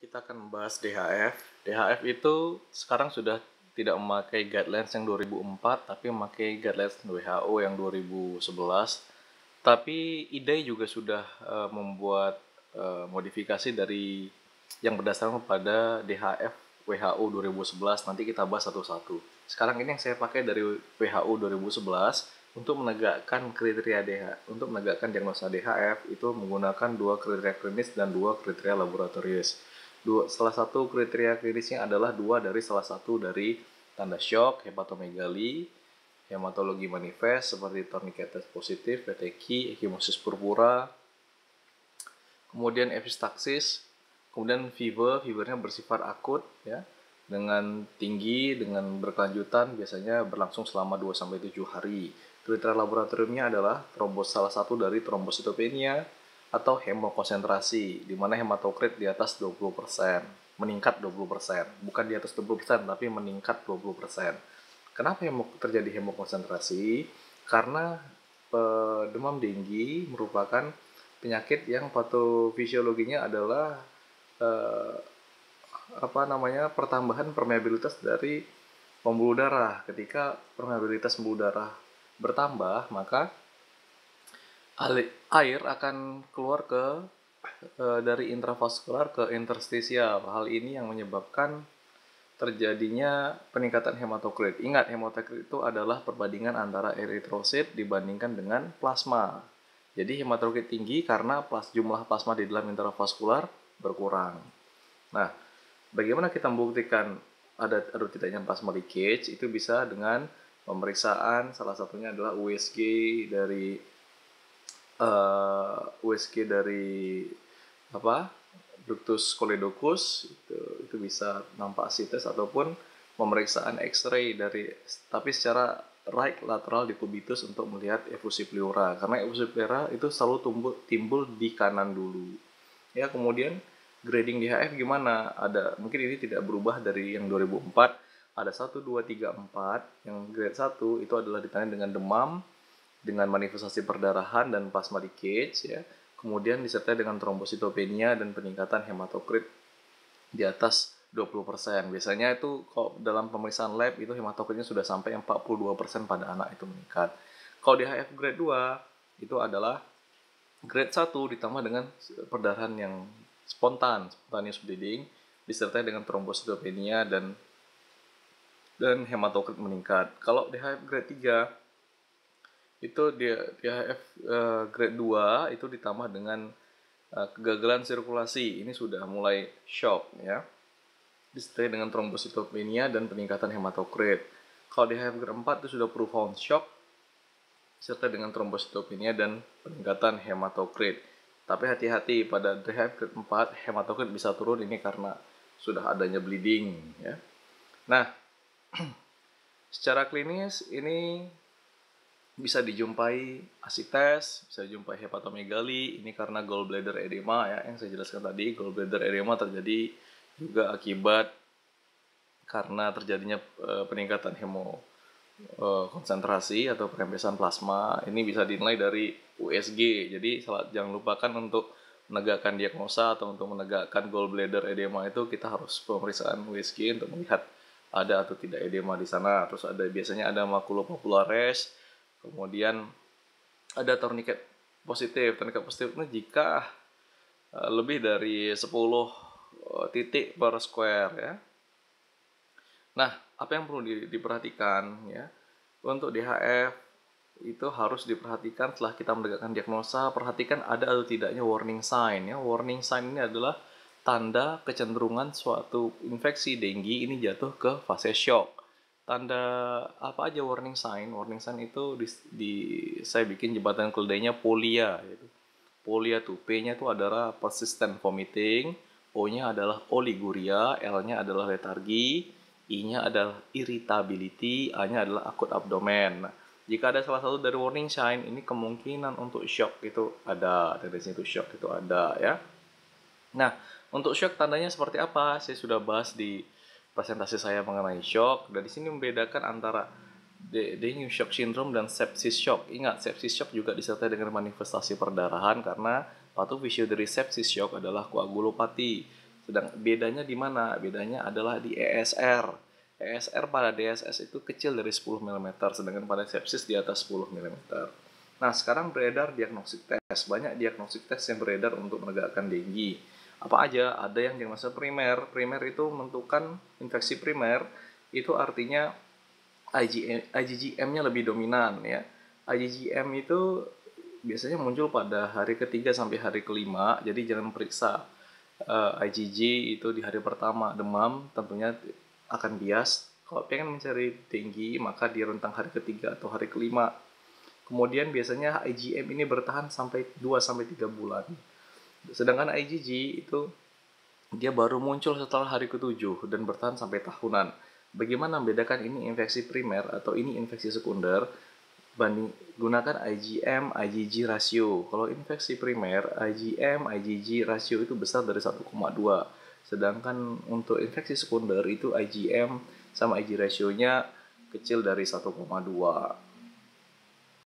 Kita akan membahas DHF. DHF itu sekarang sudah tidak memakai guidelines yang 2004, tapi memakai guidelines WHO yang 2011. Tapi IDAI juga sudah membuat modifikasi dari yang berdasarkan pada DHF WHO 2011. Nanti kita bahas satu-satu. Sekarang ini yang saya pakai dari WHO 2011 untuk menegakkan kriteria untuk menegakkan diagnosa DHF itu menggunakan dua kriteria klinis dan dua kriteria laboratorius. Salah satu kriteria klinisnya adalah dua dari salah satu dari tanda shock, hepatomegali, hematologi manifest seperti tourniquet test positif, petechi, ekimosis purpura, kemudian epistaxis, kemudian fevernya bersifat akut ya, dengan tinggi, dengan berkelanjutan, biasanya berlangsung selama 2-7 hari. Kriteria laboratoriumnya adalah salah satu dari trombositopenia atau hemokonsentrasi, di mana hematokrit di atas 20%, meningkat 20%, bukan di atas 20%, tapi meningkat 20%. Kenapa terjadi hemokonsentrasi? Karena demam denggi merupakan penyakit yang patofisiologinya adalah pertambahan permeabilitas dari pembuluh darah. Ketika permeabilitas pembuluh darah bertambah, maka air akan keluar dari intravaskular ke interstisial. Hal ini yang menyebabkan terjadinya peningkatan hematokrit. Ingat, hematokrit itu adalah perbandingan antara eritrosit dibandingkan dengan plasma. Jadi hematokrit tinggi karena jumlah plasma di dalam intravaskular berkurang. Nah, bagaimana kita membuktikan ada tidaknya plasma leakage? Itu bisa dengan pemeriksaan, salah satunya adalah USG dari ductus coledochus, itu bisa nampak CT ataupun pemeriksaan X-ray tapi secara right lateral decubitus untuk melihat efusi pleura, karena efusi pleura itu selalu timbul di kanan dulu. Ya, kemudian grading DHF gimana? Mungkin ini tidak berubah dari yang 2004. Ada 1, 2, 3, 4. Yang grade 1 itu adalah ditandai dengan demam, dengan manifestasi perdarahan dan plasma leakage ya. Kemudian disertai dengan trombositopenia dan peningkatan hematokrit di atas 20%. Biasanya itu kalau dalam pemeriksaan lab itu hematokritnya sudah sampai 42% pada anak itu meningkat. Kalau DHF grade 2 itu adalah grade 1 ditambah dengan perdarahan yang spontaneous bleeding disertai dengan trombositopenia dan hematokrit meningkat. Kalau DHF grade 3 itu DHF grade 2 itu ditambah dengan kegagalan sirkulasi. Ini sudah mulai shock ya. Disertai dengan trombositopenia dan peningkatan hematokrit. Kalau DHF grade 4 itu sudah profound shock serta dengan trombositopenia dan peningkatan hematokrit. Tapi hati-hati, pada DHF grade 4 hematokrit bisa turun, ini karena sudah adanya bleeding ya. Nah, secara klinis ini bisa dijumpai asites, bisa dijumpai hepatomegali. Ini karena gallbladder edema ya, yang saya jelaskan tadi. Gallbladder edema terjadi juga akibat karena terjadinya peningkatan konsentrasi atau perempesan plasma. Ini bisa dinilai dari USG. Jadi jangan lupakan untuk menegakkan diagnosa atau untuk menegakkan gallbladder edema itu kita harus pemeriksaan USG untuk melihat ada atau tidak edema di sana. Terus biasanya ada makulopapularis, kemudian ada tourniquet positif. Tourniquet positif ini jika lebih dari 10 titik per square ya. Nah, apa yang perlu diperhatikan ya? Untuk DHF itu harus diperhatikan setelah kita menegakkan diagnosa, perhatikan ada atau tidaknya warning sign ya. Warning sign ini adalah tanda kecenderungan suatu infeksi denggi ini jatuh ke fase shock. Tanda apa aja warning sign? Warning sign itu saya bikin jembatan keledainya POLIA gitu. POLIA tuh P-nya itu adalah persistent vomiting, O-nya adalah oliguria, L-nya adalah letargi, I-nya adalah irritability, A-nya adalah akut abdomen. Nah, jika ada salah satu dari warning sign, ini kemungkinan untuk shock itu ada, tendensi itu shock itu ada ya. Nah, untuk shock tandanya seperti apa? Saya sudah bahas di presentasi saya mengenai shock. Dan di sini membedakan antara dengue shock syndrome dan sepsis shock. Ingat, sepsis shock juga disertai dengan manifestasi perdarahan karena patofisio dari sepsis shock adalah koagulopati. Sedang bedanya di mana? Bedanya adalah di ESR. ESR pada DSS itu kecil dari 10 mm, sedangkan pada sepsis di atas 10 mm. Nah, sekarang beredar diagnostik tes. Banyak diagnostik tes yang beredar untuk menegakkan dengue. Apa aja? Ada yang diagnosa primer. Primer itu menentukan infeksi primer. Itu artinya IgG-M-nya lebih dominan ya. IgG-M itu biasanya muncul pada hari ketiga sampai hari kelima, jadi jangan periksa IgG itu di hari pertama. Demam tentunya akan bias. Kalau pengen mencari tinggi, maka di rentang hari ketiga atau hari kelima. Kemudian biasanya IgM ini bertahan sampai 2-3 bulan. Sedangkan IgG itu dia baru muncul setelah hari ke-7 dan bertahan sampai tahunan. Bagaimana membedakan ini infeksi primer atau ini infeksi sekunder? Gunakan IgM IgG rasio. Kalau infeksi primer, IgM IgG rasio itu besar dari 1,2. Sedangkan untuk infeksi sekunder itu IgM sama IgG rasionya kecil dari 1,2.